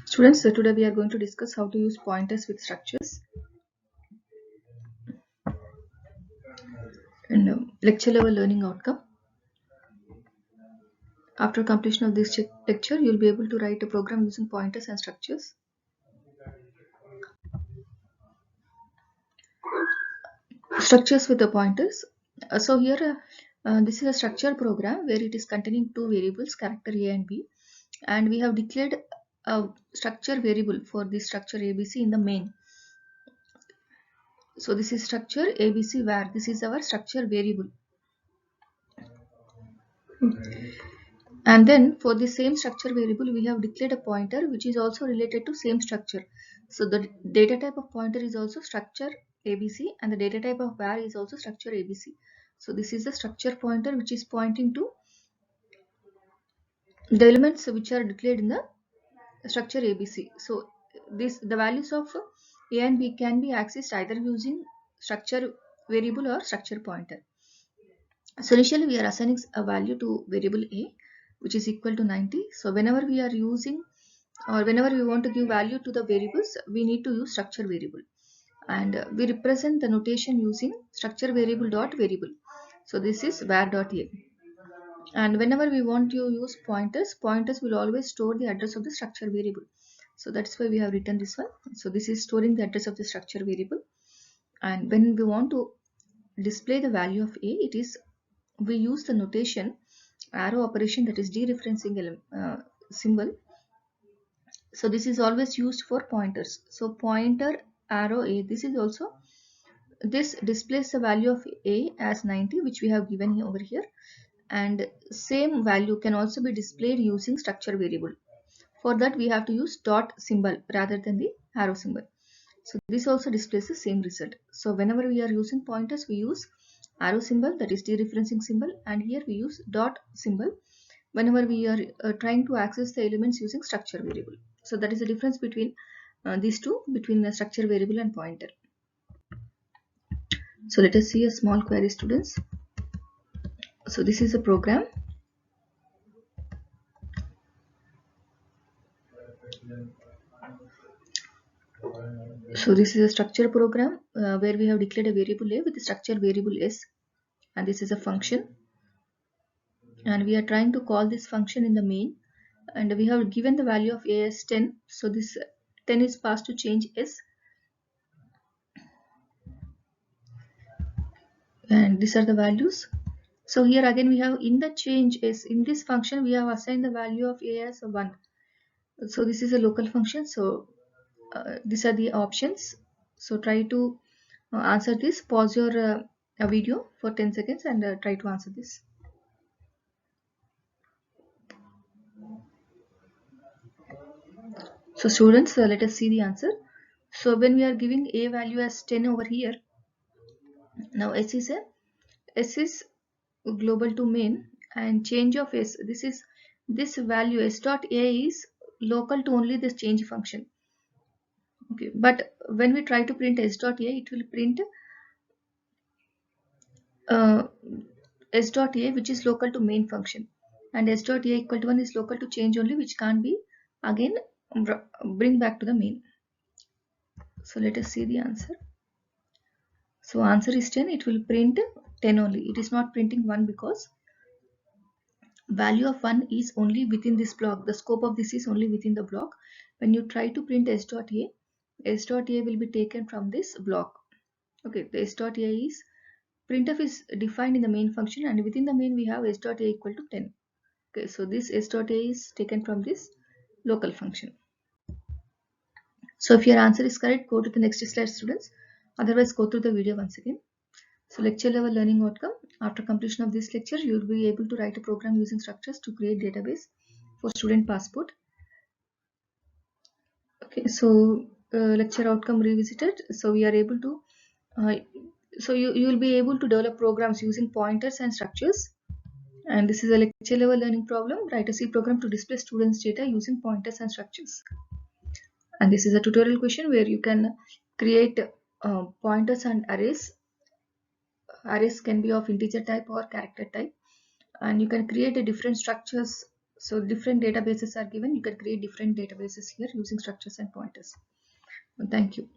Students, today we are going to discuss how to use pointers with structures. And lecture level learning outcome. After completion of this lecture, you will be able to write a program using pointers and structures. Structures with the pointers. So here, this is a structure program where it is containing two variables, character A and B, and we have declared a structure variable for this structure ABC in the main. So this is structure ABC var. This is our structure variable. And then for the same structure variable, we have declared a pointer which is also related to same structure. So the data type of pointer is also structure ABC, and the data type of var is also structure ABC. So this is the structure pointer which is pointing to the elements which are declared in the structure ABC. So the values of A and B can be accessed either using structure variable or structure pointer. So initially we are assigning a value to variable A which is equal to 90. So whenever we are using or whenever we want to give value to the variables, we need to use structure variable, and we represent the notation using structure variable dot variable. So this is var dot A. And whenever we want to use pointers will always store the address of the structure variable. So that's why we have written this one. So this is storing the address of the structure variable, and when we want to display the value of A, we use the notation arrow operation, that is dereferencing symbol. So this is always used for pointers. So pointer arrow A, this displays the value of A as 90, which we have given over here, and same value can also be displayed using structure variable. For that we have to use dot symbol rather than the arrow symbol. So this also displays the same result. So whenever we are using pointers, we use arrow symbol, that is dereferencing symbol, and here we use dot symbol whenever we are trying to access the elements using structure variable. So that is the difference between these two, between the structure variable and pointer. So let us see a small query, students. So this is a program. So this is a structure program where we have declared a variable A with the structure variable S, and this is a function, and we are trying to call this function in the main, and we have given the value of A as 10. So this 10 is passed to change S, and these are the values. So here again we have in the change S, in this function we have assigned the value of A as 1. So this is a local function. So these are the options. So try to answer this. Pause your video for 10 seconds and try to answer this. So students, let us see the answer. So when we are giving A value as 10 over here, now S is global to main, and change of S, this value S dot A is local to only this change function. Okay, but when we try to print S dot A, it will print S dot A which is local to main function, and S dot A equal to 1 is local to change only, which can't be again bring back to the main. So let us see the answer. So answer is 10. It will print 10 only. It is not printing 1 because value of 1 is only within this block. The scope of this is only within the block. When you try to print S dot A will be taken from this block. Okay, the S dot A is printf is defined in the main function, and within the main we have S dot A equal to 10. Okay, so this S dot A is taken from this local function. So if your answer is correct, go to the next slide, students. Otherwise, go through the video once again. So lecture level learning outcome. After completion of this lecture, you will be able to write a program using structures to create database for student passport. Okay, so lecture outcome revisited. So we are able to so you will be able to develop programs using pointers and structures. And this is a lecture level learning problem. Write a C program to display students data using pointers and structures. And this is a tutorial question where you can create pointers and arrays arrays can be of integer type or character type, and you can create a different structures. So different databases are given, you can create different databases here using structures and pointers. Thank you.